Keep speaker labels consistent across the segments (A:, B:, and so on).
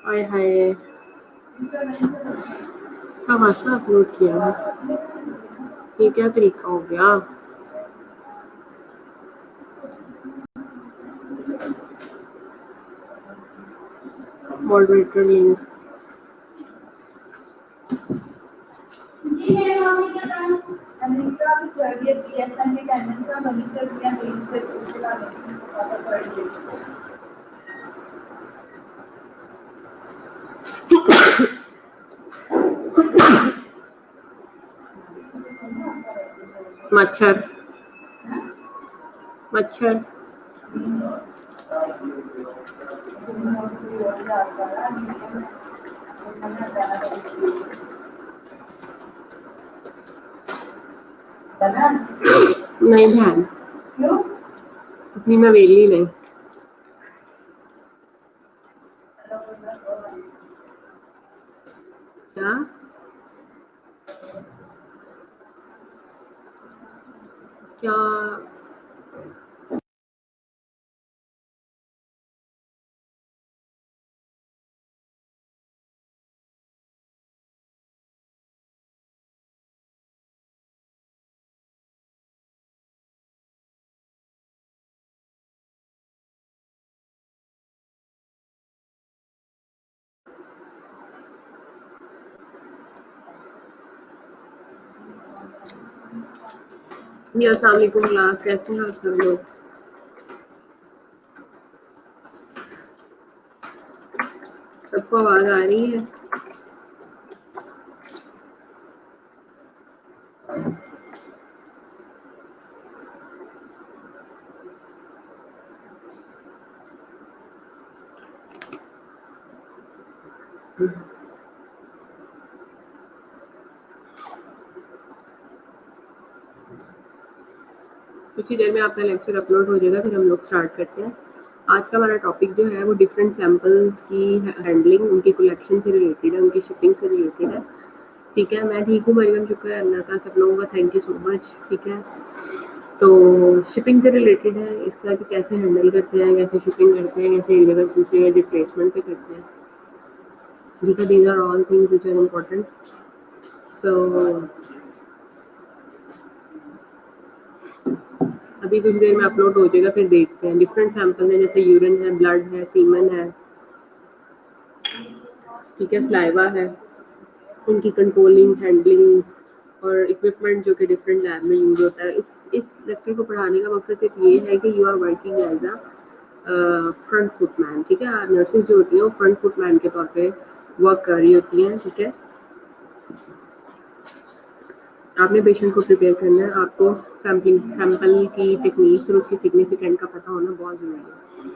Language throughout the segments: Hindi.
A: हाय हाय, क्या खासा अपलोड किया है, ये क्या तरीका हो गया? मॉडरेटर लिंक मच्छर मच्छर नहीं बहन, इतनी मैं वेली नहीं। क्या क्या जी, अस्सलाम वालेकुम क्लास, कैसे हैं आप सब लोग? सबको आवाज आ रही है? कुछ ही देर में आपका लेक्चर अपलोड हो जाएगा, फिर हम लोग स्टार्ट करते हैं। आज का हमारा टॉपिक जो है वो डिफरेंट सैम्पल्स की हैंडलिंग, उनकी कलेक्शन से रिलेटेड है, उनकी शिपिंग से रिलेटेड है। ठीक है, मैं ठीक हूँ मरियम, शुक्र है अल्लाह का, सब लोगों का थैंक यू सो मच। ठीक है, तो शिपिंग से रिलेटेड है इसका कि कैसे हैंडल करते हैं, कैसे शिपिंग करते हैं, कैसे एक जगह से दूसरी जगह रिप्लेसमेंट पे करते हैं। ठीक है, these are all things which are important. So अभी कुछ देर में अपलोड हो जाएगा, फिर देखते हैं। डिफरेंट सैंपल है, जैसे यूरिन है, ब्लड है, सीमन है, ठीक है, स्लाइवा है, उनकी कंट्रोलिंग, हैंडलिंग और इक्विपमेंट जो कि डिफरेंट लैब में यूज होता है। इस लेक्चर को पढ़ाने का मकसद सिर्फ ये है कि you are working as a front footman. ठीक है, नर्सेज जो होती हैं वो फ्रंट फुटमैन के तौर पे वर्क कर रही होती हैं। ठीक है, आपने पेशेंट को प्रिपेयर करना है, आपको सैंपल की टेक्निक्स और उसकी सिग्निफिकेंट का पता होना बहुत ज़रूरी है।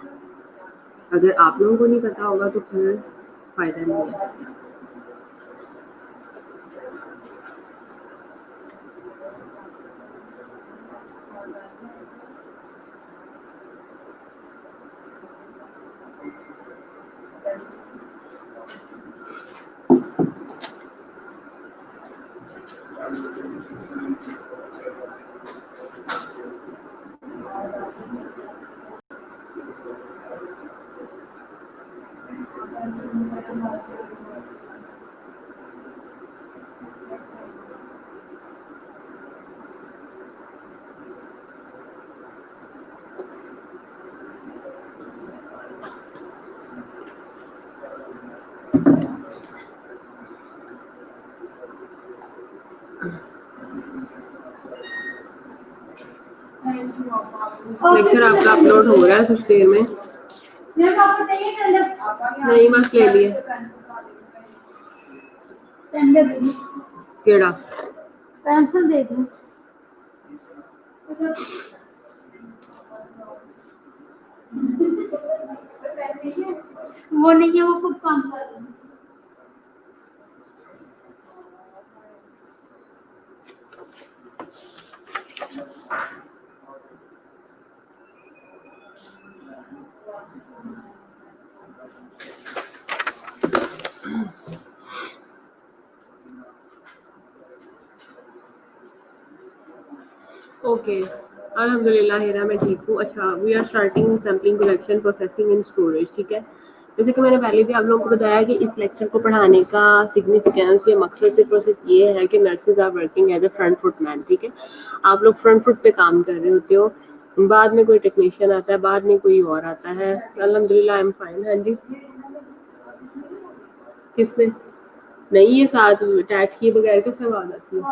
A: अगर आप लोगों को नहीं पता होगा तो फिर फ़ायदा नहीं है। लेक्चर आपका अपलोड हो रहा है कुछ देर में। नहीं, मत ले लिए केड़ा पेंसिल दे दी। वो नहीं है, वो खुद काम कर रही है। ओके, अल्हम्दुलिल्लाह हिरा, मैं ठीक हूँ। अच्छा, we are starting sampling, collection, processing and storage. ठीक है, जैसे कि मैंने पहले भी आप लोगों को बताया कि इस लेक्चर को पढ़ाने का सिग्निफिकेंस या मकसद सिर्फ और सिर्फ ये है कि nurses are working as a front foot man, ठीक है। आप लोग फ्रंट फुट पे काम कर रहे होते हो, बाद में कोई टेक्नीशियन आता है, बाद में कोई और आता है। अल्हम्दुलिल्लाह आई एम फाइन। हाँ जी, किसमें नहीं, ये साथ अटैच किए बगैर कैसे आवाज आती है?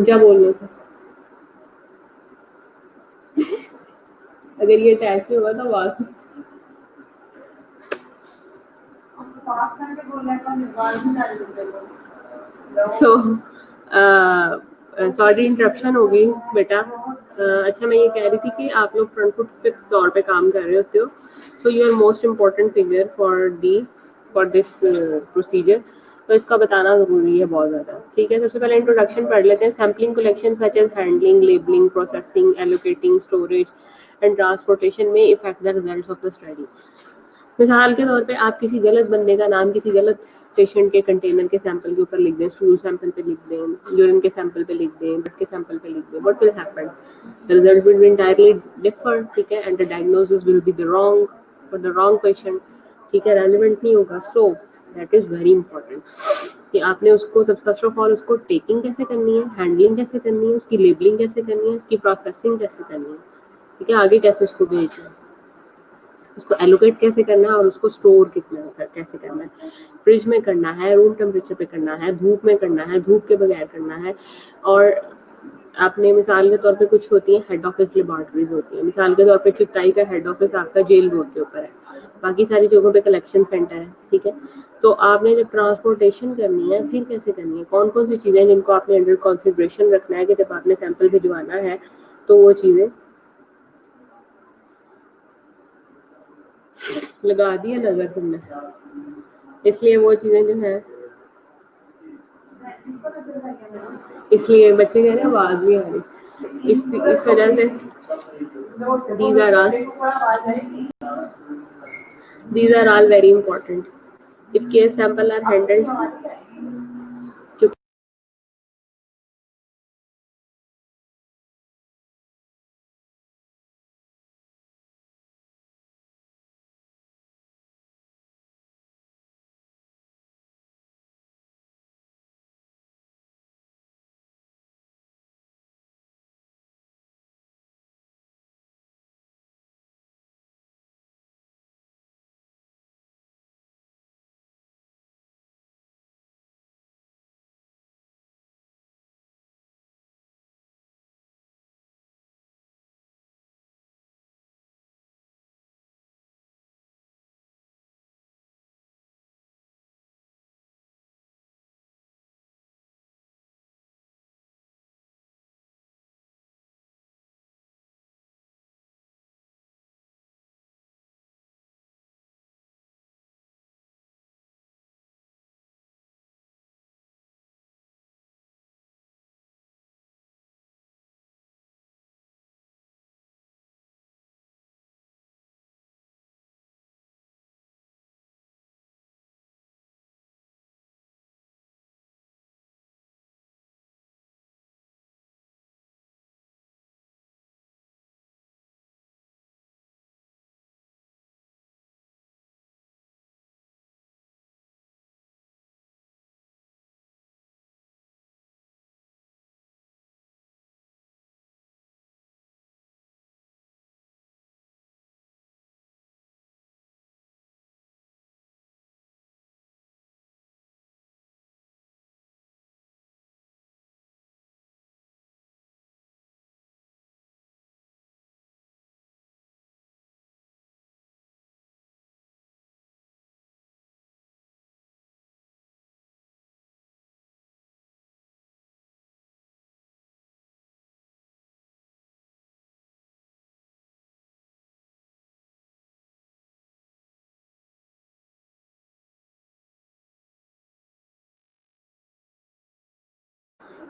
A: क्या बोल रहे थे? अगर ये अटैच नहीं होगा तो आवाज सो सॉरी इंटरप्शन हो गई बेटा। अच्छा, मैं ये कह रही थी कि आप लोग फ्रंट फुट के तौर पे काम कर रहे होते हो, so you are most important figure for this procedure. तो इसका बताना ज़रूरी है बहुत ज़्यादा, ठीक है। सबसे पहले इंट्रोडक्शन पढ़ लेते हैं। Sampling collection such as handling, labelling, processing, allocating, storage and transportation में effect the results of the study. मिसाल के तौर पे आप किसी गलत बंदे का नाम किसी गलत पेशेंट के कंटेनर के सैंपल के ऊपर लिख दें, स्टूल सैंपल पे लिख दें, यूरिन के सैंपल पे लिख दें, ब्लड के सैंपल पे लिख दें, what will happen? The result will be entirely differ, ठीक है, and the diagnosis will be the wrong for the wrong patient, ठीक है, रेलेवेंट नहीं होगा। So that is very important कि आपने उसको सब फर्स्ट ऑफ ऑल उसको टेकिंग कैसे करनी है, हैंडलिंग कैसे करनी है, उसकी लेबलिंग कैसे करनी है, उसकी प्रोसेसिंग कैसे करनी है, ठीक है, आगे कैसे उसको भेजना है, उसको एलोकेट कैसे करना है और उसको स्टोर कितना कैसे करना है। फ्रिज में करना है, रूम टेम्परेचर पे करना है, धूप में करना है, धूप के बगैर करना है। और आपने मिसाल के तौर पे कुछ होती है हेड ऑफिस लेबॉर्ट्रीज होती है, मिसाल के तौर पे चिताई का हेड ऑफिस आपका जेल रोड के ऊपर है, बाकी सारी जगहों पे कलेक्शन सेंटर है, ठीक है। तो आपने जब ट्रांसपोर्टेशन करनी है फिर कैसे करनी है, कौन कौन सी चीज़ें जिनको आपने अंडर कंसिडरेशन रखना है कि जब आपने सैंपल भिजवाना है तो वो चीज़ें लगा दी है नजर तुमने, इसलिए वो चीजें जो है, इसलिए बच्चे कह रहे हैं आवाज नहीं आ रही, इस वजह से these are all very important if case sample are handled।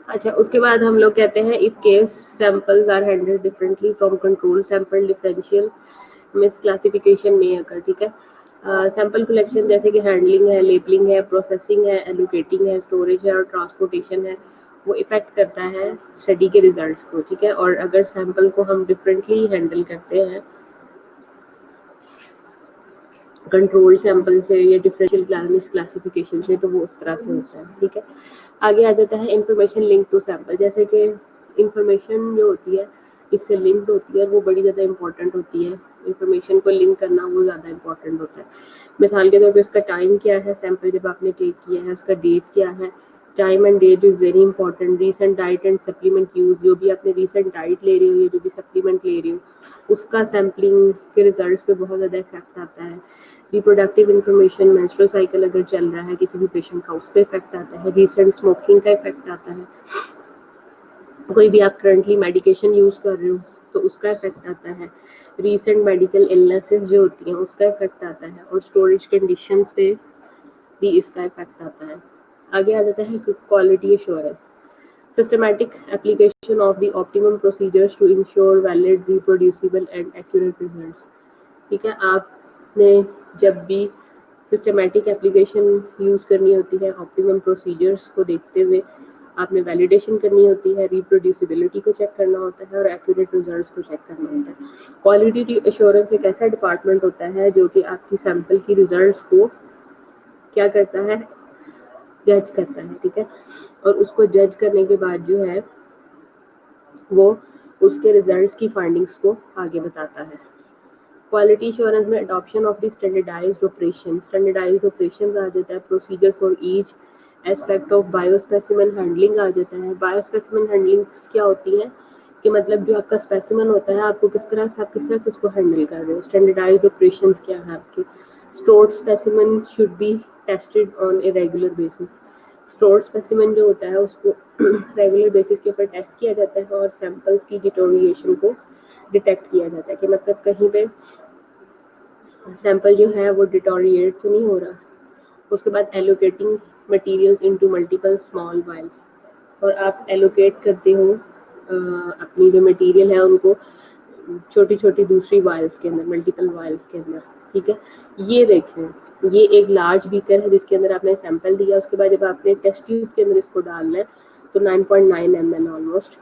A: अच्छा, उसके बाद हम लोग कहते हैं if case samples are handled differently from control sample, differential misclassification में अगर, ठीक है। सैंपल कलेक्शन जैसे कि हैंडलिंग है, लेबलिंग है, प्रोसेसिंग है, एलोकेटिंग है, स्टोरेज है और ट्रांसपोर्टेशन है, वो इफेक्ट करता है स्टडी के रिजल्ट्स को, ठीक है। और अगर सैंपल को हम डिफरेंटली हैंडल करते हैं कंट्रोल सैंपल से या डिफरेंशियल क्लासिफिकेशन से, तो वो उस तरह से होता है। ठीक है, आगे आ जाता है इंफॉर्मेशन लिंक टू सैंपल। जैसे कि इंफॉर्मेशन जो होती है इससे लिंक्ड होती है, वो बड़ी ज़्यादा इंपॉर्टेंट होती है। इंफॉर्मेशन को लिंक करना वो ज़्यादा इंपॉर्टेंट होता है। मिसाल के तौर पे उसका टाइम क्या है, सैंपल जब आपने टेक किया है उसका डेट क्या है। Time and that is very important. Recent diet and supplement use, जो भी आपने रीसेंट डाइट ले रही हो या जो भी सप्लीमेंट ले रही हो उसका सैम्पलिंग के रिजल्ट्स पे बहुत ज़्यादा इफेक्ट आता है। रिप्रोडक्टिव इन्फॉर्मेशन, मेंस्ट्रुअल साइकिल अगर चल रहा है किसी भी पेशेंट का, उस पर इफेक्ट आता है। रिसेंट स्मोकिंग का इफेक्ट आता है। कोई भी आप करंटली मेडिकेशन यूज़ कर रहे हो तो उसका इफेक्ट आता है। रीसेंट मेडिकल इलनेसेस जो होती हैं उसका इफेक्ट आता है, और स्टोरेज कंडीशंस पे भी इसका इफेक्ट आता है। आगे आ जाता है quality assurance, systematic application of the optimum procedures to ensure valid, reproducible and accurate results. ठीक है, आपने जब भी सिस्टमैटिक एप्लीकेशन यूज़ करनी होती है, ऑप्टिमम प्रोसीजर्स को देखते हुए आपने वैलिडेशन करनी होती है, रिप्रोड्यूसिबिलिटी को चेक करना होता है और एक्यूरेट रिजल्ट्स को चेक करना होता है। क्वालिटी एश्योरेंस एक ऐसा डिपार्टमेंट होता है जो कि आपकी सैंपल की रिजल्ट्स को क्या करता है, जज करता है। ठीक है, और उसको जज करने के बाद जो है वो उसके रिजल्ट्स की फाइंडिंग्स को आगे बताता है। क्वालिटी एश्योरेंस में adoption of the standardised operation आ जाता है। Procedure for each aspect of biospecimen handling आ जाता है। बायोस्पेसिमेन हैंडलिंग क्या होती है कि मतलब जो आपका स्पेसिमेन होता है आपको किस तरह से, आप किस तरह से उसको हैंडल कर रहे हो। स्टैंडर्डाइज्ड ऑपरेशंस क्या है आपके। Stored specimen should be tested on a regular basis. Stored specimen जो होता है उसको रेगुलर बेसिस के ऊपर टेस्ट किया जाता है और सैंपल्स की डिटोरिएशन को डिटेक्ट किया जाता है कि मतलब कहीं पे सैंपल जो है वो डिटोरिएट तो नहीं हो रहा। उसके बाद allocating materials into multiple small vials, और आप एलोकेट करते हो अपनी जो मटेरियल है उनको छोटी छोटी दूसरी वाइल्स के अंदर, मल्टीपल वाइल्स के अंदर। ठीक है, ये देखें, ये एक लार्ज बीकर है जिसके अंदर आपने सैंपल दिया। उसके बाद जब आपने टेस्ट ट्यूब के अंदर इसको डालना है तो 9.9 ml ऑलमोस्ट।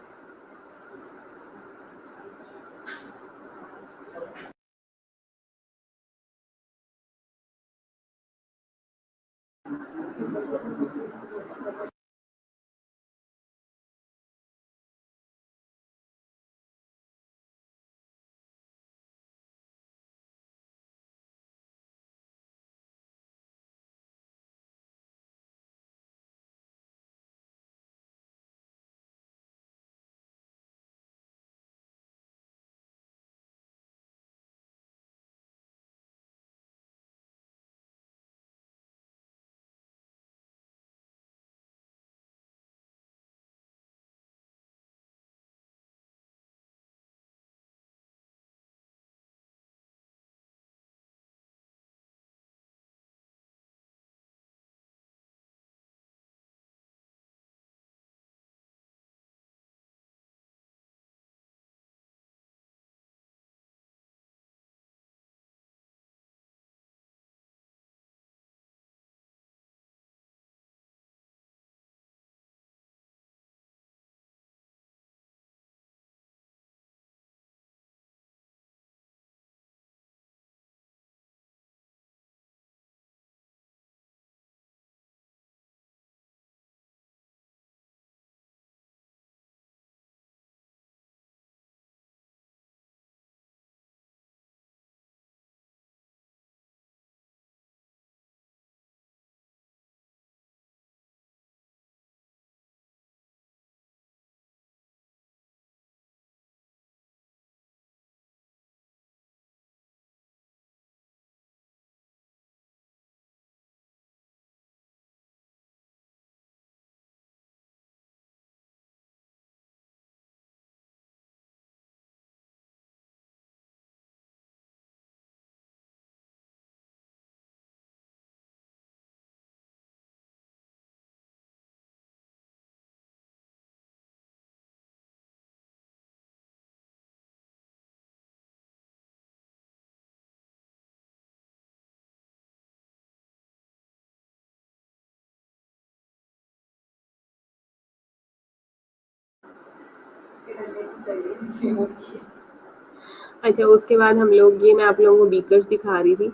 A: अच्छा, उसके बाद हम लोग, ये मैं आप लोगों को बीकर्स दिखा रही थी।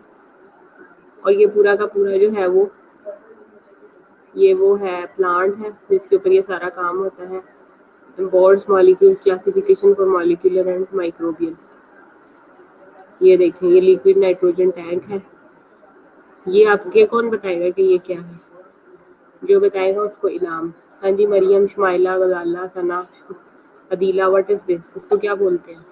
A: और ये पूरा का पूरा जो है वो है प्लांट है जिसके ऊपर ये सारा काम होता है। Boards molecules classification for molecular and microbial. ये देखें, ये लिक्विड नाइट्रोजन टैंक है। ये आपके कौन बताएगा कि ये क्या है? जो बताएगा उसको इनाम। हाँ जी, मरियम, शुमाइला, गजाला, सना, अदीला, व्हाट इज दिस? इसको क्या बोलते हैं?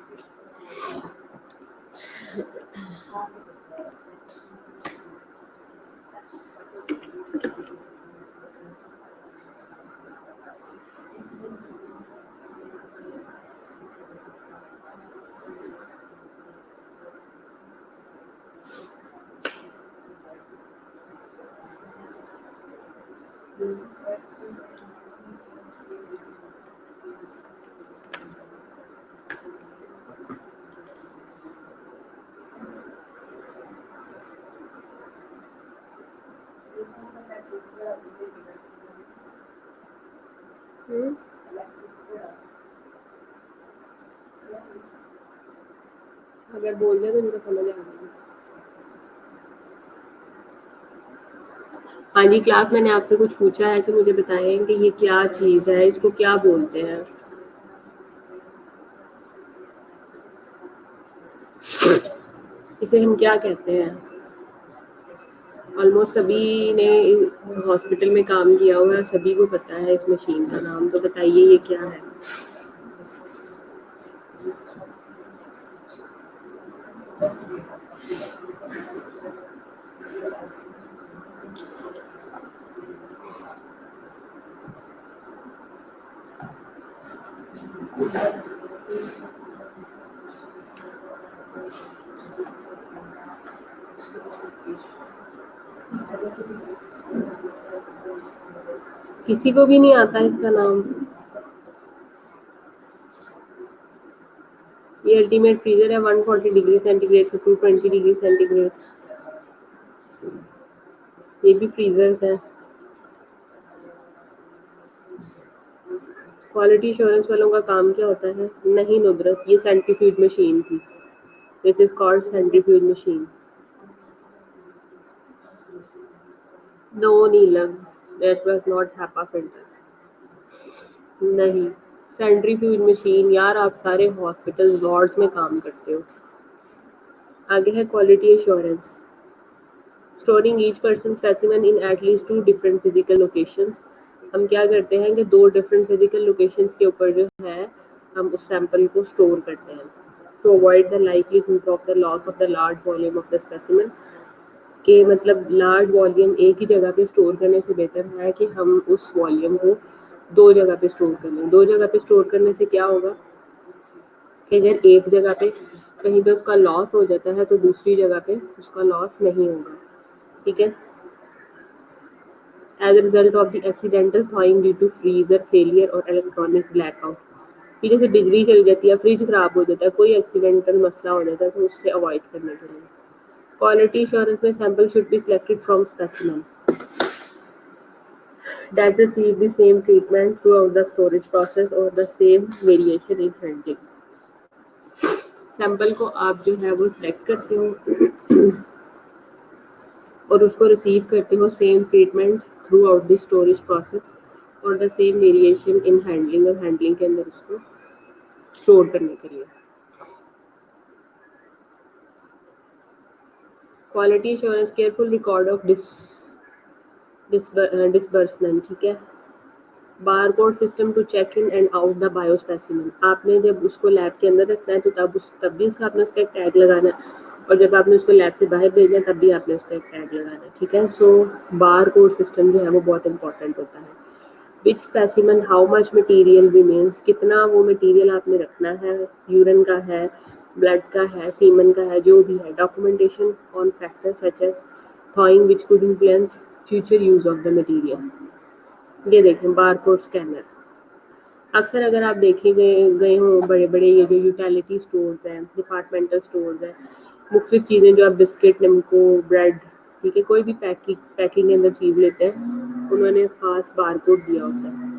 A: अगर बोल दे तो इनको समझ आ जाएगी। हाँ जी, क्लास मैंने आपसे कुछ पूछा है कि मुझे बताएं कि ये क्या चीज़ है, इसको क्या बोलते हैं? इसे हम क्या कहते हैं? ऑलमोस्ट सभी ने हॉस्पिटल में काम किया हुआ है, सभी को पता है इस मशीन का नाम। तो बताइए ये क्या है? किसी को भी नहीं आता इसका नाम? ये अल्टीमेट फ्रीजर है 140 degree centigrade to 220 degree centigrade. ये भी फ्रीजर्स है। क्वालिटी एश्योरेंस वालों का काम क्या होता है? नहीं नुब्रत, ये सेंट्रीफ्यूज मशीन थी। This is called centrifuge machine. No Neelam, that was not HEPA filter. नहीं, सेंट्रीफ्यूज मशीन। यार आप सारे हॉस्पिटल वार्ड्स में काम करते हो। आगे है quality assurance. Storing each person specimen in at least 2 different physical locations. हम क्या करते हैं कि 2 डिफरेंट फिजिकल लोकेशंस के ऊपर जो है हम उस सैंपल को स्टोर करते हैं to avoid the likelihood of the loss of the large volume of the specimen. के मतलब लार्ज वॉल्यूम एक ही जगह पे स्टोर करने से बेहतर है कि हम उस वॉल्यूम को 2 जगह पे स्टोर कर लें। 2 जगह पे स्टोर करने से क्या होगा कि अगर एक जगह पे कहीं पे उसका लॉस हो जाता है तो दूसरी जगह पे उसका लॉस नहीं होगा। ठीक है? As a result of the accidental thawing due to freezer failure और इलेक्ट्रॉनिक ब्लैकआउट। कि जैसे बिजली चली जाती है, फ्रिज खराब हो जाता है, कोई एक्सीडेंटल मसला हो जाता है, तो उससे अवॉइड करने के लिए क्वालिटी एश्योरेंस में sample should be selected from specimen that receive the same treatment throughout the storage process or the same variation in handling। Sample को आप जो है वो सिलेक्ट करते हो और उसको रिसीव करते हो same treatment throughout the storage process और the same variation in handling, और हैंडलिंग के अंदर उसको स्टोर करने के लिए। Quality assurance careful record of disbursement. ठीक है? Barcode system to check in and out the biospecimen. आपने जब उसको लैब के अंदर रखना है तो तब भी उसका आपने उसका एक टैग लगाना है, और जब आपने उसको लैब से बाहर भेजना है तब भी आपने उसका एक टैग लगाना है। ठीक है? सो बारकोड सिस्टम जो है वो बहुत इंपॉर्टेंट होता है। Which specimen how much material remains, कितना वो मटेरियल आपने रखना है, यूरिन का है, ब्लड का है, सीमन का है, जो भी है। Documentation on factors such as thawing which could influence future use of the material. ये देखें बारकोड स्कैनर। अक्सर अगर आप देखे गए हों बड़े बड़े ये जो यूटिलिटी स्टोर्स हैं, डिपार्टमेंटल स्टोर्स हैं, मुख्तलिफ चीज़ें जो आप बिस्किट, नमको, ब्रेड, ठीक है, कोई भी पैकिंग के अंदर चीज़ लेते हैं, उन्होंने खास बारकोड दिया होता है।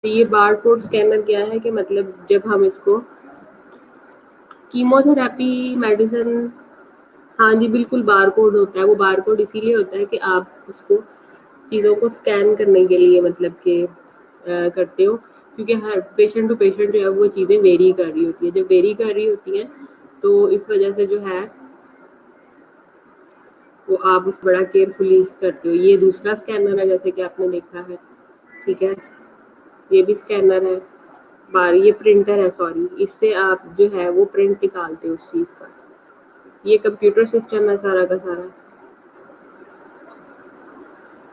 A: तो ये बारकोड स्कैनर क्या है कि मतलब जब हम इसको कीमोथेरेपी मेडिसिन, हाँ जी, बिल्कुल बारकोड होता है। वो बारकोड इसीलिए होता है कि आप उसको चीज़ों को स्कैन करने के लिए मतलब कि करते हो, क्योंकि हर पेशेंट टू पेशेंट जो है वो चीज़ें वेरी कर रही होती है। जब वेरी कर रही होती हैं तो इस वजह से जो है वो आप उस बड़ा केयरफुली करते हो। ये दूसरा स्कैनर है जैसे कि आपने देखा है, ठीक है, ये भी स्कैनर है। बार ये प्रिंटर है, सॉरी, इससे आप जो है वो प्रिंट निकालते हो उस चीज़ का। ये कंप्यूटर सिस्टम है सारा का सारा।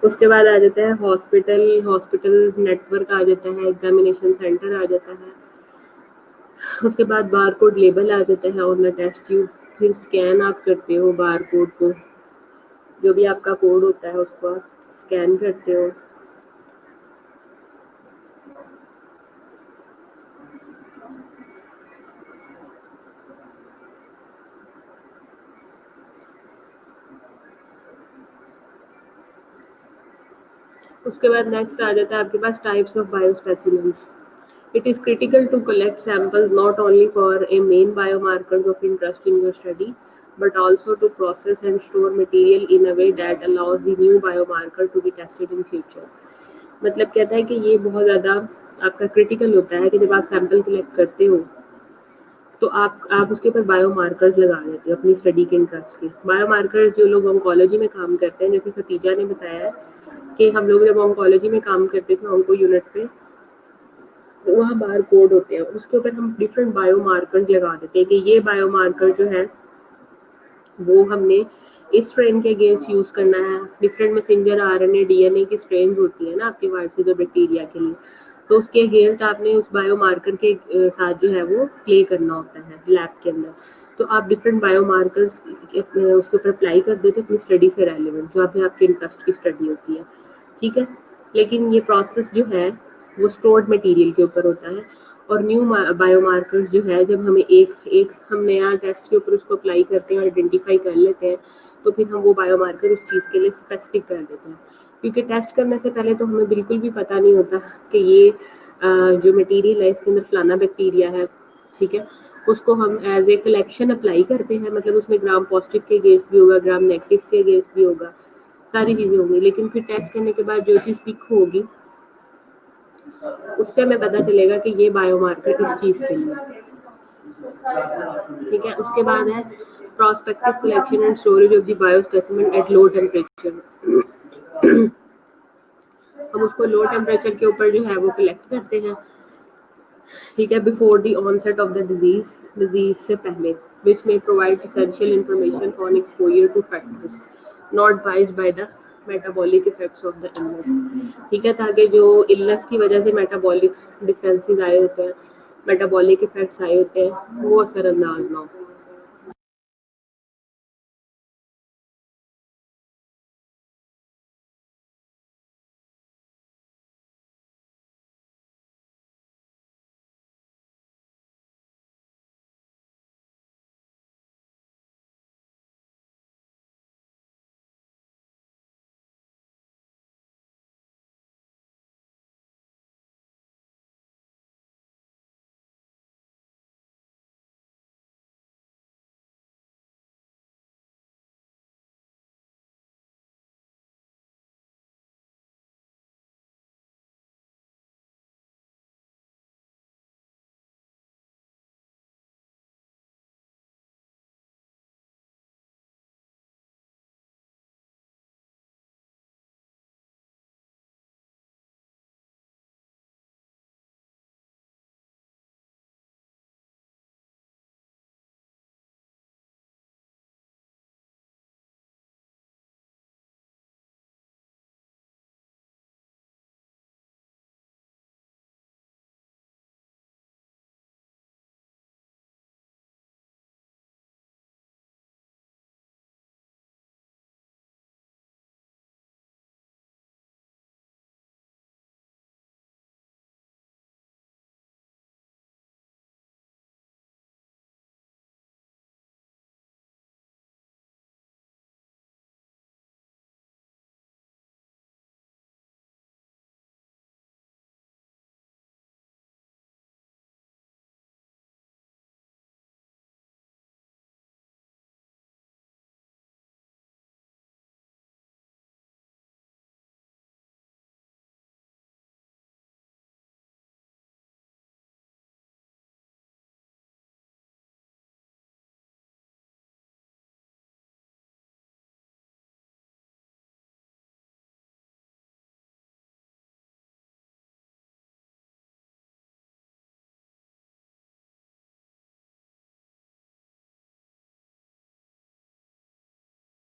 A: उसके बाद आ जाता है हॉस्पिटल्स नेटवर्क आ जाता है, एग्जामिनेशन सेंटर आ जाता है। उसके बाद बारकोड लेबल आ जाता है ऑन द टेस्ट ट्यूब। फिर स्कैन आप करते हो बारकोड को, जो भी आपका कोड होता है उसको आप स्कैन करते हो। उसके बाद नेक्स्ट आ जाता है आपके पास types of biospecimens. It is critical to collect samples not only for a main biomarkers of interest in your study, but also to process and store material in a way that allows the new biomarker to be tested in future. मतलब कहता है कि ये बहुत ज़्यादा आपका क्रिटिकल होता है कि जब आप सैंपल कलेक्ट करते हो तो आप उसके ऊपर बायोमार्कर्स लगा देते हो अपनी स्टडी के इंटरेस्ट के। बायोमार्कर्स जो लोग ऑन्कोलॉजी में काम करते हैं, जैसे खतीजा ने बताया कि हम लोग जब ऑन्कोलॉजी में काम करते थे ऑन्को यूनिट पे, तो वहाँ बार कोड होते हैं, उसके ऊपर हम डिफरेंट बायोमार्कर्स लगा देते हैं कि ये बायोमार्कर जो है वो हमने इस स्ट्रेन के अगेंस्ट यूज़ करना है। डिफरेंट मैसेंजर आरएनए डीएनए की स्ट्रेन्स होती है ना आपके वायरसेस और बैक्टीरिया के लिए, तो उसके अगेंस्ट आपने उस बायोमार्कर के साथ जो है वो प्ले करना होता है लैब के अंदर। तो आप डिफरेंट बायोमार्कर्स उसके ऊपर अप्लाई कर देते अपनी स्टडी से रेलिवेंट, जो अभी आपके इंटरेस्ट की स्टडी होती है, ठीक है। लेकिन ये प्रोसेस जो है वो स्टोर्ड मटेरियल के ऊपर होता है। और न्यू बायोमार्कर्स जो है जब हमें एक एक हम नया टेस्ट के ऊपर उसको अप्लाई करते हैं और आइडेंटिफाई कर लेते हैं, तो फिर हम वो बायोमार्कर उस चीज़ के लिए स्पेसिफिक कर देते हैं। क्योंकि टेस्ट करने से पहले तो हमें बिल्कुल भी पता नहीं होता कि ये जो मटेरियल है इसके अंदर फलाना बैक्टीरिया है, ठीक है। उसको हम एज ए कलेक्शन अप्लाई करते हैं, मतलब उसमें ग्राम पॉजिटिव के अगेंस्ट भी होगा, ग्राम नेगेटिव के अगेंस्ट भी होगा, सारी चीज़ें होंगी। लेकिन फिर टेस्ट करने के बाद जो चीज़ पिक होगी उससे हमें पता चलेगा कि ये बायोमार्कर इस चीज़ के लिए, ठीक है। उसके बाद है prospective collection and storage of the biospecimen at low temperature. हम उसको लो टेम्परेचर के ऊपर जो है वो कलेक्ट करते हैं, ठीक है, before the onset of the disease से पहले, विच में provide essential information on exposure to factors not biased by the metabolic effects of the illness, ठीक है, ताकि जो इलनेस की वजह से मेटाबॉलिक डिफरेंसेस आए होते हैं, मेटाबॉलिक इफेक्ट्स आए होते हैं, वो असरअंदाज ना हो।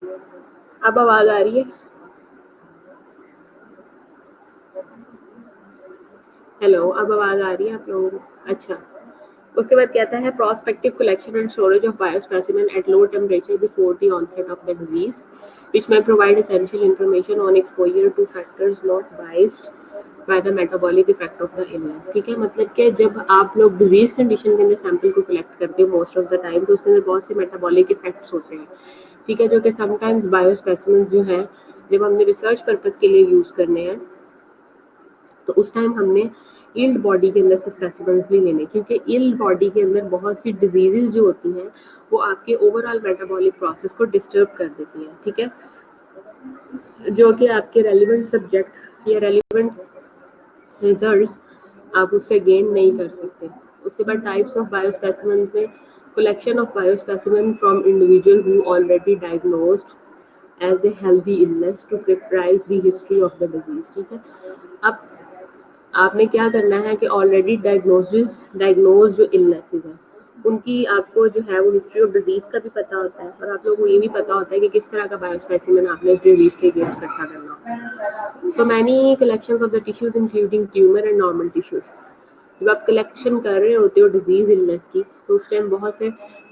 A: अब आवाज आ रही है? हेलो, अब आवाज आ रही है आप लोगों को? अच्छा। उसके बाद कहता है prospective collection and storage of biospecimen at low temperature before the onset of the disease, which may provide essential information on exposure to factors not biased by the metabolic effect of the illness। ठीक है, मतलब कि जब आप लोग डिजीज कंडीशन के अंदर सैंपल को कलेक्ट करते हो मोस्ट ऑफ द टाइम, तो उसके अंदर बहुत से मेटाबॉलिक इफेक्ट्स होते हैं, ठीक है, जो कि समटाइम्स बायोस्पेसिमेंस जो है जब हमने रिसर्च पर्पस के लिए यूज करने हैं तो उस टाइम हमने इल्ड बॉडी के अंदर से स्पेसिमेंस भी लेने, क्योंकि इल्ड बॉडी के अंदर बहुत सी डिजीजेस जो होती हैं वो आपके ओवरऑल मेटाबॉलिक प्रोसेस को डिस्टर्ब कर देती हैं, ठीक है, जो कि आपके रेलिवेंट सब्जेक्ट या रेलिवेंट रिजल्ट्स आप उससे गेन नहीं कर सकते। उसके बाद टाइप्स ऑफ बायोस्पेसिमेंस में collection of biospecimen from individual who already diagnosed as a healthy illness to cryptize the history of the disease. ठीक है, अब आपने क्या करना है कि ऑलरेडी डायग्नोज जो इलनेसेस हैं उनकी आपको जो है वो हिस्ट्री ऑफ डिजीज का भी पता होता है, और आप लोगों को ये भी पता होता है कि किस तरह का बायोस्पेसिमेन आपने उस डिजीज के अगेंस्ट इकट्ठा करना होता है। So many collections of the tissues including tumour and normal tissues. जब आप कलेक्शन कर रहे होते हो डिजीज इलनेस की तो उस टाइम बहुत से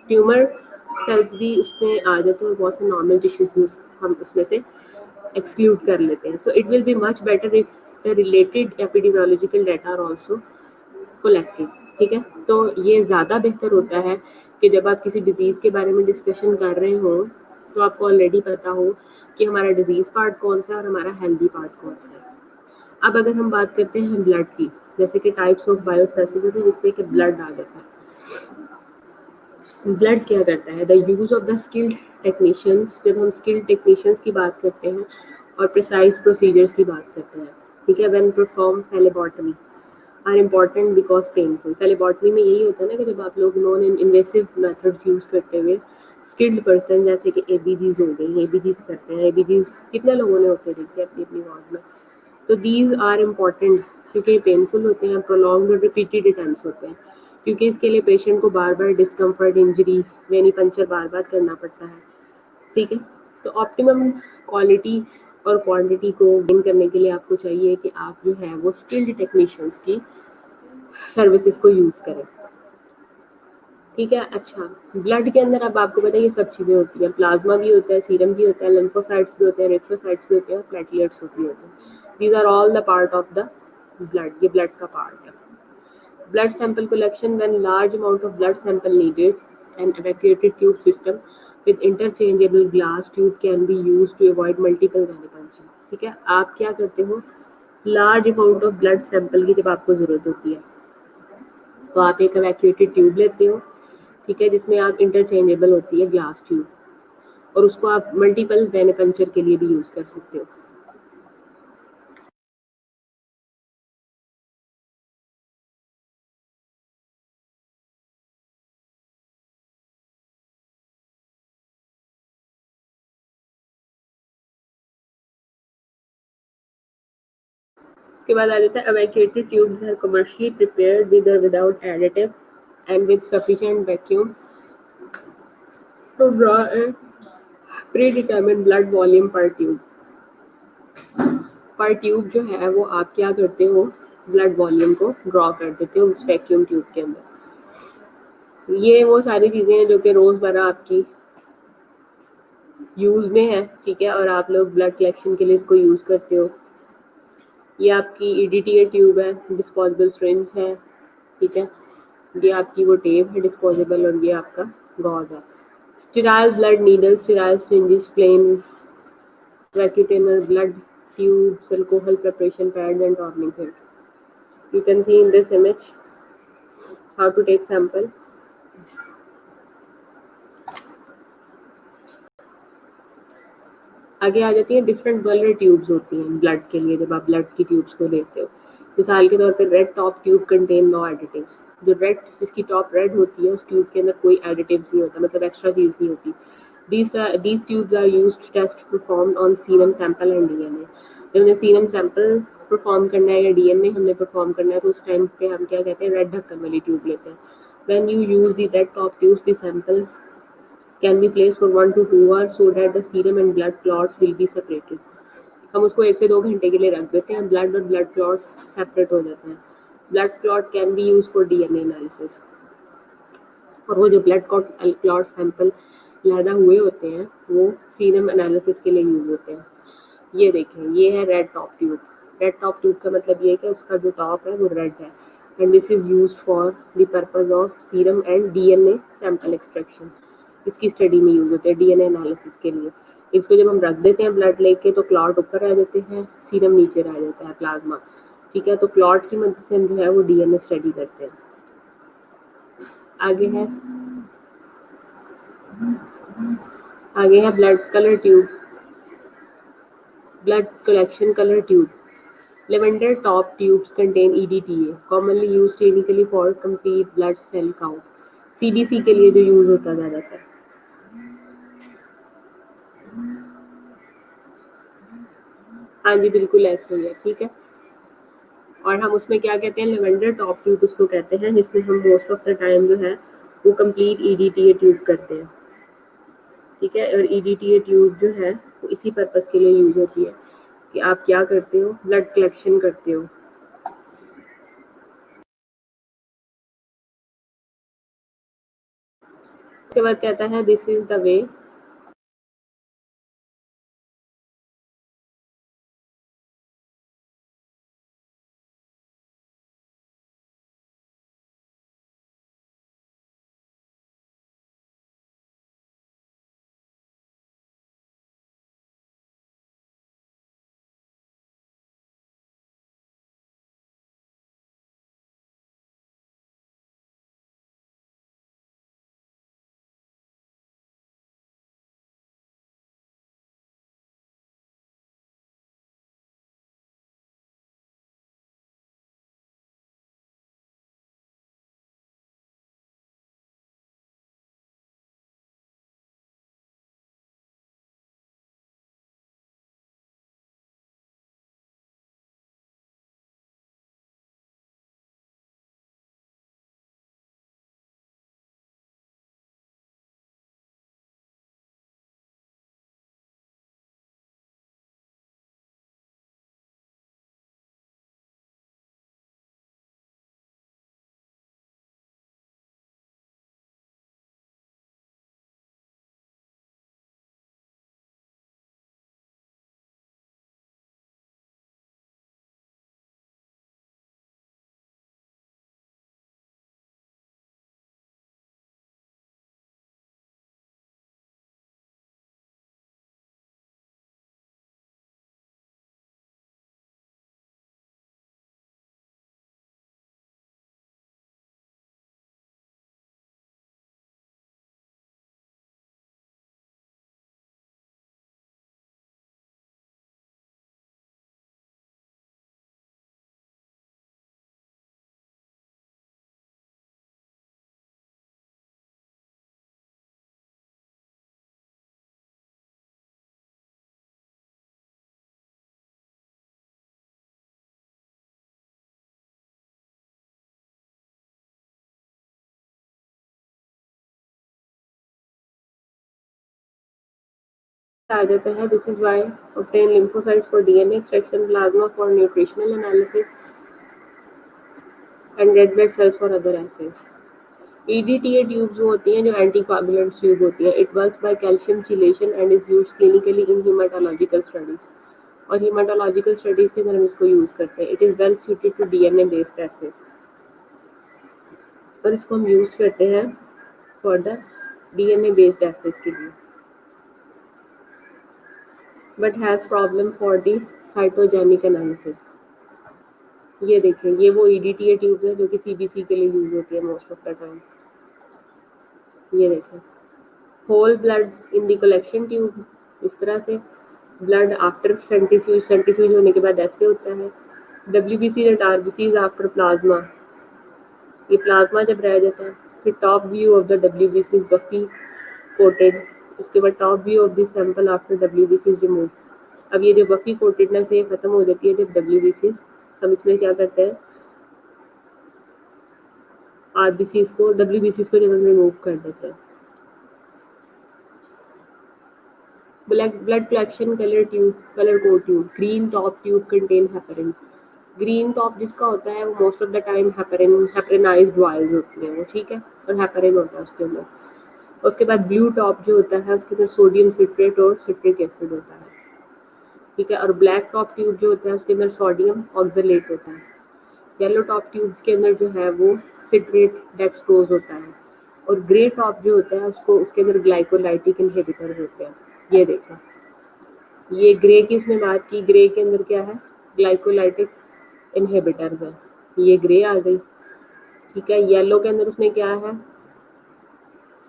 A: ट्यूमर सेल्स भी उसमें आ जाते हैं और बहुत से नॉर्मल टिश्यूज भी हम उसमें से एक्सक्लूड कर लेते हैं। So it will be much better if the related epidemiological data are also collected. ठीक है, तो ये ज़्यादा बेहतर होता है कि जब आप किसी डिजीज़ के बारे में डिस्कशन कर रहे हो तो आपको ऑलरेडी पता हो कि हमारा डिजीज़ पार्ट कौन सा है और हमारा हेल्दी पार्ट कौन सा है। अब अगर हम बात करते हैं ब्लड की, जैसे कि टाइप्स ऑफ बायोस्पेसिफिसिटी जिसमें कि ब्लड आ जाता है। ब्लड क्या करता है? The use of the skilled technicians, जब हम स्किल्ड टेक्नीशियंस की बात करते हैं और प्रिसाइज प्रोसीजर्स की बात करते हैं, ठीक है, when perform phlebotomy are important because painful. Phlebotomy में यही होता है ना कि जब आप लोग नॉन इन्वेसिव मेथड्स यूज़ करते हुए स्किल्ड पर्सन जैसे कि एबीजीज हो गई, एबीजीज करते हैं, एबीजीज कितने लोगों ने होते देखे अपनी अपनी वार्ड में, तो दीज आर इम्पॉर्टेंट क्योंकि पेनफुल होते हैं, प्रोलॉन्ग और रिपीटेड अटेम्प्ट्स होते हैं, क्योंकि इसके लिए पेशेंट को बार बार डिस्कम्फर्ट, इंजरी, वेनी पंचर बार बार करना पड़ता है। ठीक है, तो ऑप्टिमम क्वालिटी और क्वांटिटी को गेन करने के लिए आपको चाहिए कि आप जो है वो स्किल्ड टेक्नीशियंस की सर्विसेज को यूज़ करें। ठीक है, अच्छा, ब्लड के अंदर अब आपको पता है ये सब चीज़ें होती हैं, प्लाज्मा भी होता है, सीरम भी होता है, लिम्फोसाइट्स भी होते हैं, एरिथ्रोसाइट्स भी होते हैं और प्लेटलेट्स भी होते हैं। These are all the part of the blood, ये ब्लड का पार्ट है। Blood sample collection when large amount of blood sample needed, an evacuated tube system with interchangeable glass tube can be used to avoid multiple venipuncture। ठीक है, आप क्या करते हो, large amount of blood sample की जब आपको ज़रूरत होती है तो आप एक evacuated ट्यूब लेते हो, ठीक है, जिसमें आप इंटरचेंजेबल होती है ग्लास ट्यूब, और उसको आप मल्टीपल वेनिपंचर के लिए भी यूज़ कर सकते हो। उसके बाद आ जाता है evacuated tubes are commercially prepared with or without additives and with sufficient vacuum to draw a predetermined blood volume per tube। पर ट्यूब जो है वो आप क्या करते हो, ब्लड वॉल्यूम को ड्रॉ कर देते हो उस वैक्यूम ट्यूब के अंदर। ये वो सारी चीज़ें हैं जो कि रोज़मर्रा आपकी यूज़ में है, ठीक है, और आप लोग ब्लड कलेक्शन के लिए इसको यूज़ करते हो। ये आपकी ईडीटीए ट्यूब है, डिस्पोजेबल सिरिंज है, ठीक है, ये आपकी वो टेप है डिस्पोजेबल, और ये आपका गॉज है। Sterile blood needle, sterile syringes, plain vacutainer blood tubes, alcohol preparation pads and turning head। You can see in this image how to take sample। आगे आ जाती है डिफरेंट बलर ट्यूब्स होती हैं ब्लड के लिए, जब आप ब्लड की ट्यूब्स को लेते हो। मिसाल के तौर पर red top tube contain no additives. जो रेड, जिसकी टॉप रेड होती है उस ट्यूब के अंदर कोई एडिटिव्स नहीं होता, मतलब एक्स्ट्रा चीज़ नहीं होती। These tubes are used to test performed on serum sample and DNA। जब हमें सीरम सैंपल परफॉर्म करना है या डीएनए हमने परफॉर्म करना है तो उस टाइम पे हम क्या कहते हैं, रेड ढक्कन वाली ट्यूब लेते हैं। When you use the red top tubes the sample can be placed for 1 to 2 hours so that the serum and blood clots will be separated. हम उसको 1 से 2 घंटे के लिए रख देते हैं, ब्लड और ब्लड क्लॉट्स सेपरेट हो जाते हैं. Blood clot can be use for DNA analysis. और वो जो ब्लड क्लॉट सैंपल लैदा हुए होते हैं वो सीरम एनालिसिस के लिए यूज होते हैं. ये देखें, ये है red top tube. Red top tube का मतलब ये है कि उसका जो टॉप है वो रेड है, and this is used for the purpose of serum and DNA sample extraction. इसकी स्टडी में यूज होते हैं डीएनए एनालिसिस के लिए. इसको जब हम रख देते हैं ब्लड लेके तो क्लॉट ऊपर रह जाते हैं, सीरम नीचे रह जाता है, प्लाज्मा. ठीक है, तो क्लॉट की मदद से हम जो है वो डीएनए स्टडी करते हैं. आगे है blood colour tube, blood collection colour tube. Lavender top tubes contain EDTA, commonly used clinically for complete blood cell count. CBC के लिए जो यूज होता है ज़्यादातर. हाँ जी, बिल्कुल ऐसे ही है. ठीक है, और हम उसमें क्या कहते हैं, लेवेंडर टॉप ट्यूब उसको कहते हैं, जिसमें हम मोस्ट ऑफ द टाइम जो है वो कंप्लीट EDTA ट्यूब करते हैं. ठीक है, और EDTA ट्यूब जो है वो इसी पर्पस के लिए यूज होती है कि आप क्या करते हो, ब्लड कलेक्शन करते हो. उसके बाद कहता है दिस इज द वे आ जाता है. This is why obtain lymphocytes for DNA extraction, plasma for nutritional analysis, and red blood cells for other assays. EDTA tube जो होती हैं, जो एंटीकोगुलेंट ट्यूब होती है, it works by calcium chelation and is used clinically in haematological studies. और हीमाटोलॉजिकल स्टडीज के अंदर हम इसको यूज करते हैं. It is well suited to DNA based assays, और इसको हम यूज करते हैं for the DNA based assays के लिए, but has problem for the cytogenic analysis. ये देखें, ये वो EDTA ट्यूब है जो कि CBC के लिए यूज होती है मोस्ट ऑफ द टाइम. ये देखें, whole blood in the collection tube. इस तरह से ब्लड आफ्टर सेंट्रीफ्यूज होने के बाद ऐसे होता है. WBC and RBCs after plasma. ये प्लाज्मा जब रह जाता है, फिर top view of the WBC buffy coated. उसके बाद top view of the sample after WBC remove. अब ये जो बफी कोटेडनेस है ये खत्म हो जाती है जब WBC, हम इसमें क्या करते हैं, RBCs को WBCs को जब हम रिमूव कर देते हैं. blood collection color code tube, green top tube contain heparin. Green top जिसका होता है वो most of the time heparinised vials होती हैं वो, ठीक है, और हेपरिन होता है उसके अंदर। उसके बाद ब्लू टॉप जो होता है उसके अंदर सोडियम सिट्रेट और सिट्रिक एसिड होता है, ठीक है, और ब्लैक टॉप ट्यूब जो होता है उसके अंदर सोडियम ऑक्सलेट होता है। येलो टॉप ट्यूब्स के अंदर जो है वो सिट्रेट डेक्सट्रोज होता है, और ग्रे टॉप जो होता है उसको उसके अंदर ग्लाइकोलाइटिक इनहिबिटर्स होते हैं। ये देखो, ये ग्रे की उसने बात की, ग्रे के अंदर क्या है, ग्लाइकोलाइटिक इनहिबिटर्स है, ये ग्रे आ गई, ठीक है। येलो के अंदर उसमें क्या है,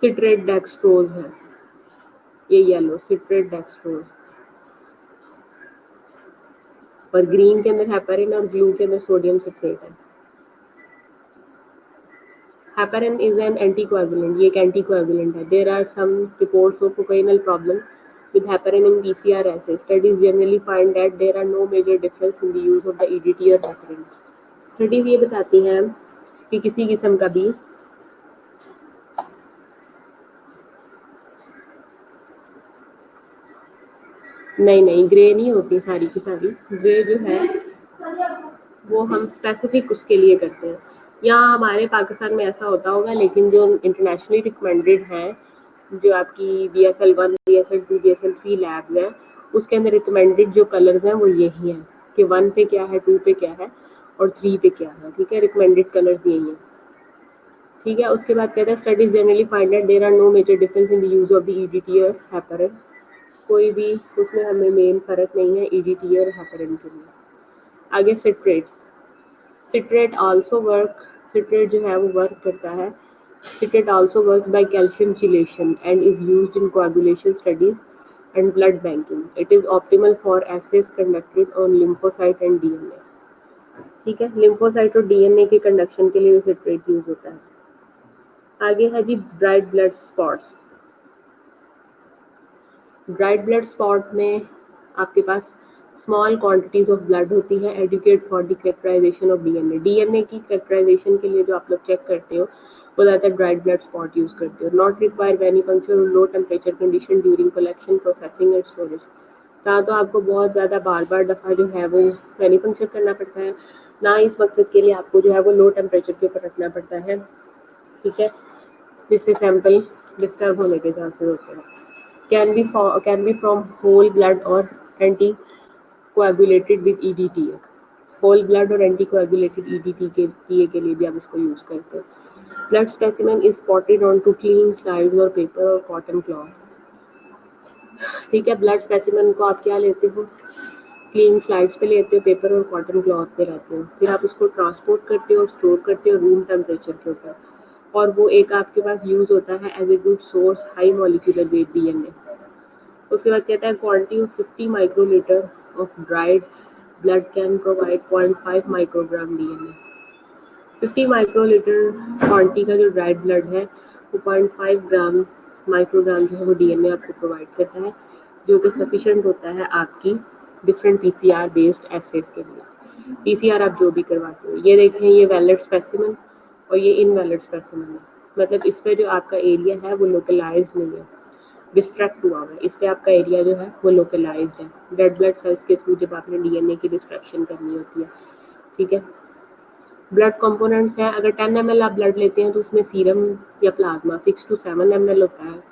A: सिट्रेट डेक्सट्रोज है, ये येलो सिट्रेट डेक्सट्रोज, और ग्रीन के अंदर हेपरिन और ब्लू के अंदर सोडियम सिट्रेट है। हेपरिन इज एन एंटीकोएगुलेंट, ये एक एंटीकोएगुलेंट है। There are some reports of cocainal problem with heparin in PCR assays. Studies generally find that there are no major difference in the use of the EDT or heparin. Studies ये बताती हैं कि किसी किस्म का भी नहीं ग्रे नहीं होती सारी की सारी, ग्रे जो है वो हम स्पेसिफिक उसके लिए करते हैं। यहाँ हमारे पाकिस्तान में ऐसा होता होगा, लेकिन जो इंटरनेशनली रिकमेंडेड है, जो आपकी BSL-1, BSL-2, BSL-3 लैब है, उसके अंदर रिकमेंडेड जो कलर्स हैं वो यही हैं कि 1 पे क्या है, 2 पे क्या है और 3 पे क्या है, ठीक है। रिकमेंडेड कलर्स यही है, ठीक है। उसके बाद कहता है studies generally find that there are no major difference in the use of the EDT और हेपरिन। कोई भी उसमें हमें मेन फर्क नहीं है EDT और हेपरिन के लिए। आगे citrate, citrate also work, citrate जो है वो वर्क करता है, citrate also works by calcium chelation and is used in coagulation studies and blood banking. It is optimal for assays conducted on lymphocyte and DNA. ठीक है, lymphocyte और DNA के कंडक्शन के लिए citrate यूज होता है। आगे है जी bright blood spots. Bright blood spot में आपके पास स्मॉल क्वांटिटीज ऑफ ब्लड होती है, adequate for the characterisation of DNA की कैरेक्टराइजेशन के लिए जो आप लोग चेक करते हो वो ज़्यादातर ब्राइट ब्लड स्पॉट यूज करते हो। नॉट रिक्वायर वेनिपंक्चर और low temperature condition during collection, processing and storage. ना तो आपको बहुत ज़्यादा बार दफ़ा जो है वो वेनिपंक्चर करना पड़ता है, ना इस मकसद के लिए आपको जो है वो लो टेम्परेचर के ऊपर रखना पड़ता है, ठीक है, जिससे सैंपल डिस्टर्ब होने के चांसेस होते हैं। can be from whole blood or anticoagulated with EDTA। whole blood और anticoagulated EDTA के लिए भी आप इसको यूज करते हैं। blood specimen is spotted onto clean slides और paper और cotton cloth, ठीक है। blood specimen को आप क्या लेते हो, क्लीन स्लाइड्स पे लेते हो, पेपर और कॉटन क्लॉथ पे रहते हो, फिर आप उसको ट्रांसपोर्ट करते हो और स्टोर करते हो रूम टेम्परेचर के ऊपर, और वो एक आपके पास यूज होता है as a good source high molecular weight DNA. उसके बाद कहता है quantity of 50 microlitre of dried blood can provide 0.5 microgram DNA. 50 microlitre quantity का जो ड्राइड ब्लड है वो 0.5 ग्राम माइक्रोग्राम जो है वो डीएनए आपको प्रोवाइड करता है, जो कि सफिशिएंट होता है आपकी डिफरेंट PCR बेस्ड एसेस के लिए। PCR आप जो भी करवाते हो, ये देखें ये वैलिड स्पेसिमेन और ये इनवैलिड स्पेसिमेन है, मतलब इस पे जो आपका एरिया है वो लोकलाइज्ड नहीं है, डिस्ट्रैक्ट हुआ है, इस पे आपका एरिया जो है वो लोकलाइज्ड है। रेड ब्लड सेल्स के थ्रू जब आपने डीएनए की डिस्ट्रैक्शन करनी होती है, ठीक है। ब्लड कंपोनेंट्स हैं, अगर 10 ml आप ब्लड लेते हैं तो उसमें सीरम या प्लाज्मा 6 to 7 ml होता है।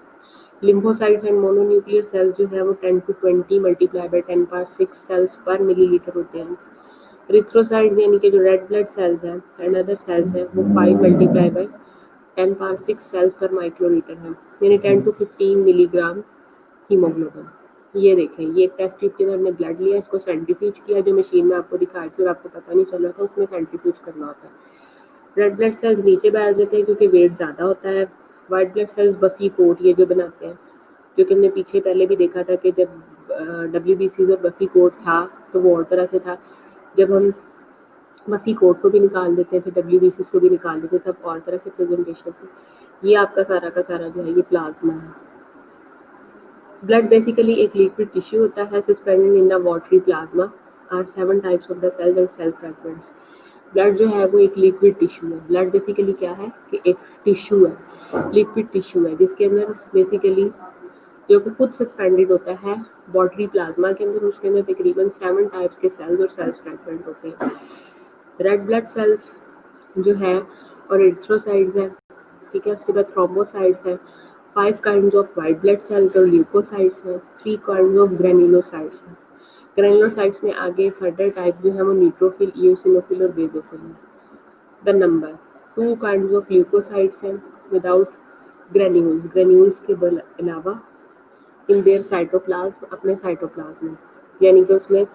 A: लिम्फोसाइट्स एंड मोनोन्यूक्लियर सेल्स जो है वो 10 to 20 मल्टीप्लाई बाय 10⁻6 सेल्स पर मिलीलीटर होते हैं। रिथ्रोसाइट्स यानी कि जो रेड ब्लड सेल्स हैं एंड अदर सेल्स हैं वो 5 मल्टीप्लाई बाय 10⁻6 सेल्स पर माइक्रोलीटर है, यानी 10 to 15 मिलीग्राम हीमोग्लोबिन। ये देखें, ये एक टेस्ट ट्यूब के अंदर हमने ब्लड लिया, इसको सेंट्रीफ्यूज किया, जो मशीन में आपको दिखाई थी और आपको पता नहीं चल रहा था, उसमें सेंट्रीफ्यूज करना होता है। रेड ब्लड सेल्स नीचे बैठ जाते हैं क्योंकि वेट ज़्यादा होता है। White blood cells buffy coat ये जो बनाते हैं, जो कि हमने पीछे पहले भी देखा था कि जब WBCs और बफी कोट था तो वो और तरह से था, जब हम बफी कोट को भी निकाल देते थे, WBCs को भी निकाल देते थे, तब और तरह से प्रेजेंटेशन थी। ये आपका सारा का सारा जो है ये प्लाज्मा है। ब्लड बेसिकली एक लिक्विड टिश्यू होता है suspended in the watery plasma are 7 types of the cells and cell fragments. Blood जो है वो एक लिक्विड टिश्यू है। ब्लड बेसिकली क्या है कि एक टिश्यू है, लिक्विड टिश्यू है, जिसके अंदर बेसिकली जो कि खुद सस्पेंडेड होता है वाटरी प्लाज्मा के अंदर। उसके अंदर तकरीबन 7 टाइप्स के सेल्स और सेल्स फ्रैगमेंट होते हैं। रेड ब्लड सेल्स जो है और एरिथ्रोसाइट्स है, ठीक है। उसके बाद थ्रोम्बोसाइट्स है, 5 kinds of white blood cells और ल्यूकोसाइट्स है, 3 काइंड्स ऑफ ग्रेन्युलोसाइट्स है। ग्रेन्युलोसाइट्स में आगे फर्दर टाइप जो है वो न्यूट्रोफिल, इओसिनोफिल और बेसोफिल है। The number 2 kinds of leukocytes हैं विदाउट ग्रेन्यूल्स, ग्रेन्यूल्स के अलावा इन देयर साइटोप्लाज्म, अपने साइटोप्लाज्म में, यानी कि उसमें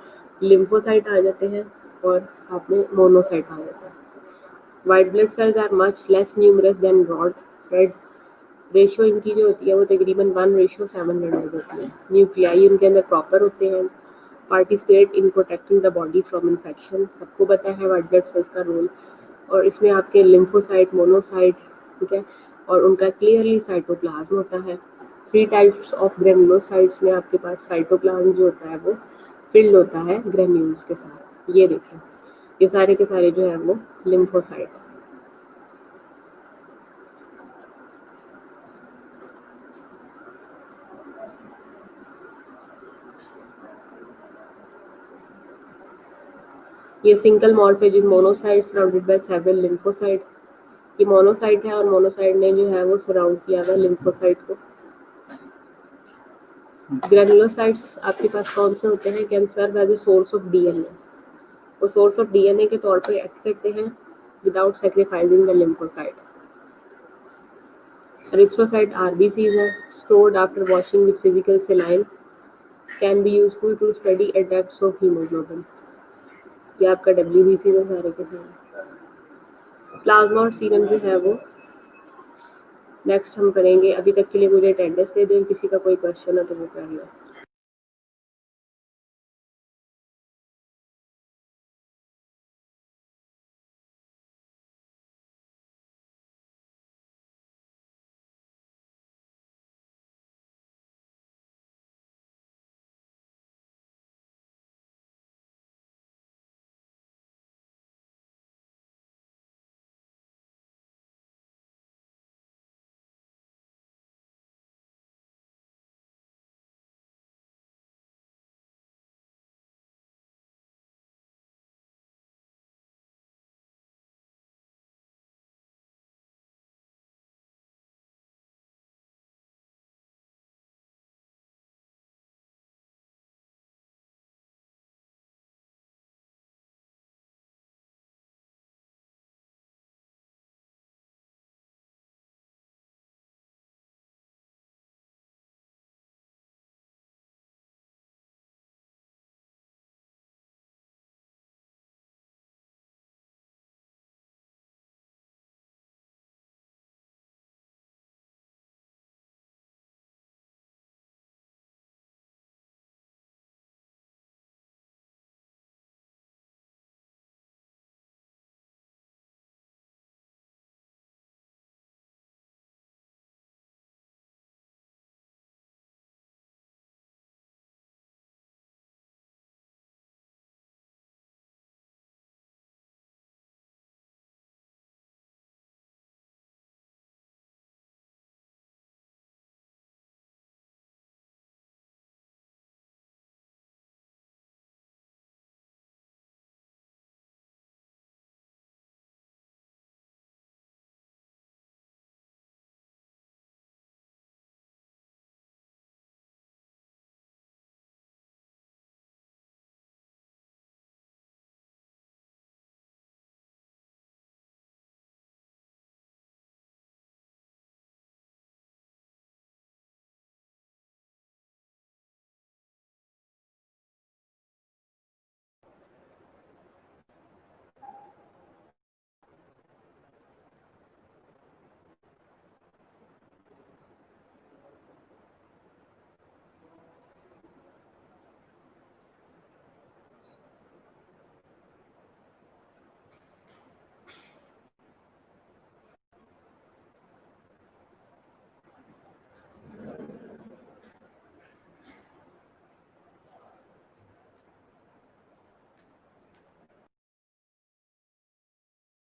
A: लिम्फोसाइट आ जाते हैं और आप में मोनोसाइट आ जाता है। White blood sales are much less numerous then red. Ratio इनकी जो होती है वो तकरीबन 1:700 होती है। न्यूक्लियाई उनके अंदर प्रॉपर होते हैं। Participate in protecting the body from infection, सबको पता है वाइट ब्लड सेल्स का रोल। और इसमें आपके लिम्फोसाइट, मोनोसाइट, ठीक है, और उनका क्लियरली साइटोप्लाज्म होता है। 3 टाइप्स ऑफ ग्रेन्युलोसाइट्स में आपके पास साइटोप्लाज्म जो होता है वो फिल्ड होता है ग्रेन्यूल्स के साथ। ये देखें, ये सारे के सारे जो है वो लिम्फोसाइट। ये single morphage monocyte surrounded by several lymphocytes. ये मोनोसाइट है और मोनोसाइट ने जो है वो सराउंड किया हुआ लिम्फोसाइट को। ग्रेनुलोसाइट्स आपके पास कौन से होते हैं? Can serve as a source of DNA. वो सोर्स ऑफ डीएनए के तौर पर एक्ट करते हैं without sacrificing the lymphocyte. Erythrocyte RBCs है, stored after washing with physical saline, can be useful to study adepts of haemoglobin. ये आपका डब्ल्यूबीसी में सारे के सारे। प्लाज्मा और सीरम जो है वो नेक्स्ट हम करेंगे। अभी तक के लिए मुझे अटेंडेंस दे दें, किसी का कोई क्वेश्चन है तो वो कर लो।